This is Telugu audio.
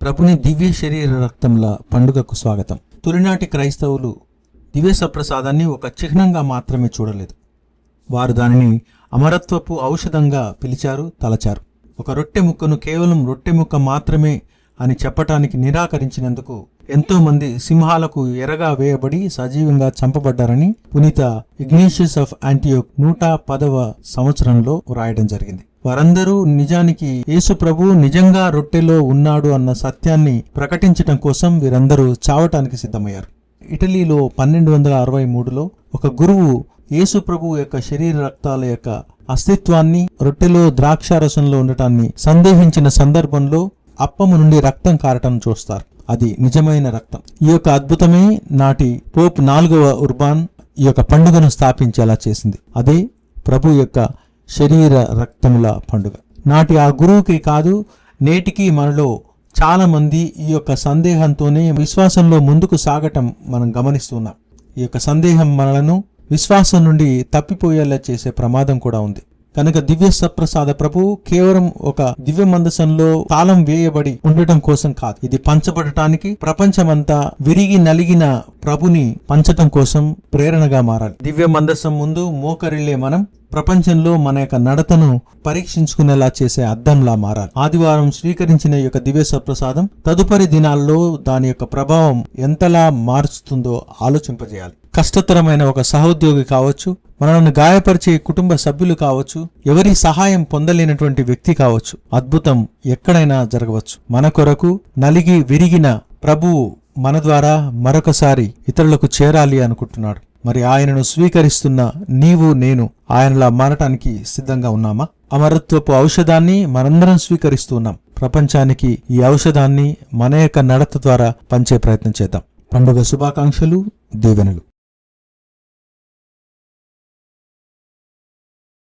ప్రభుని దివ్య శరీర రక్తంల పండుగకు స్వాగతం. తొలినాటి క్రైస్తవులు దివ్య సప్రసాదాన్ని ఒక చిహ్నంగా మాత్రమే చూడలేదు. వారు దానిని అమరత్వపు ఔషధంగా పిలిచారు, తలచారు. ఒక రొట్టె ముక్కను కేవలం రొట్టె ముక్క మాత్రమే అని చెప్పటానికి నిరాకరించినందుకు ఎంతో మంది సింహాలకు ఎరగా వేయబడి సజీవంగా చంపబడ్డారని పునీత ఇగ్నేషియస్ ఆఫ్ యాంటియోక్ 110వ సంవత్సరంలో వ్రాయడం జరిగింది. వారందరూ నిజానికి యేసు ప్రభు నిజంగా రొట్టెలో ఉన్నాడు అన్న సత్యాన్ని ప్రకటించటం కోసం వీరందరూ చావటానికి సిద్ధమయ్యారు. ఇటలీలో 1263లో ఒక గురువు యేసు ప్రభు యొక్క శరీర రక్తాల యొక్క అస్తిత్వాన్ని, రొట్టెలో ద్రాక్షారసంలో ఉండటాన్ని సందేహించిన సందర్భంలో అప్పము నుండి రక్తం కారటం చూస్తారు. అది నిజమైన రక్తం. ఈ యొక్క అద్భుతమే నాటి పోప్ 4వ ఉర్బాన్ ఈ యొక్క పండుగను స్థాపించేలా చేసింది. అదే ప్రభు యొక్క శరీర రక్తముల పండుగ. నాటి ఆ గురువుకి కాదు, నేటికి మనలో చాలా మంది ఈ యొక్క సందేహంతోనే విశ్వాసంలో ముందుకు సాగటం మనం గమనిస్తున్నాం. ఈ యొక్క సందేహం మనలను విశ్వాసం నుండి తప్పిపోయేలా చేసే ప్రమాదం కూడా ఉంది. కనుక దివ్య సప్రసాద ప్రభు కేవలం ఒక దివ్య మందసంలో తాళం వేయబడి ఉండటం కోసం కాదు, ఇది పంచబడటానికి, ప్రపంచమంతా విరిగి నలిగిన ప్రభుని పంచటం కోసం ప్రేరణగా మారాలి. దివ్య మందసం ముందు మోకరిల్లే మనం ప్రపంచంలో మన యొక్క నడతను పరీక్షించుకునేలా చేసే అద్దంలా మారాలి. ఆదివారం స్వీకరించిన ఈ యొక్క దివ్య సప్రసాదం తదుపరి దినాల్లో దాని యొక్క ప్రభావం ఎంతలా మార్చుతుందో ఆలోచింపజేయాలి. కష్టతరమైన ఒక సహోద్యోగి కావచ్చు, మనల్ని గాయపరిచే కుటుంబ సభ్యులు కావచ్చు, ఎవరి సహాయం పొందలేనటువంటి వ్యక్తి కావచ్చు, అద్భుతం ఎక్కడైనా జరగవచ్చు. మన కొరకు నలిగి విరిగిన ప్రభువు మన ద్వారా మరొకసారి ఇతరులకు చేరాలి అనుకుంటున్నాడు. మరి ఆయనను స్వీకరిస్తున్న నీవు, నేను ఆయనలా మారటానికి సిద్ధంగా ఉన్నామా? అమరత్వపు ఔషధాన్ని మనందరం స్వీకరిస్తూ ఉన్నాం. ప్రపంచానికి ఈ ఔషధాన్ని మన యొక్క నడత ద్వారా పంచే ప్రయత్నం చేద్దాం. పండుగ శుభాకాంక్షలు, దీవెనలు.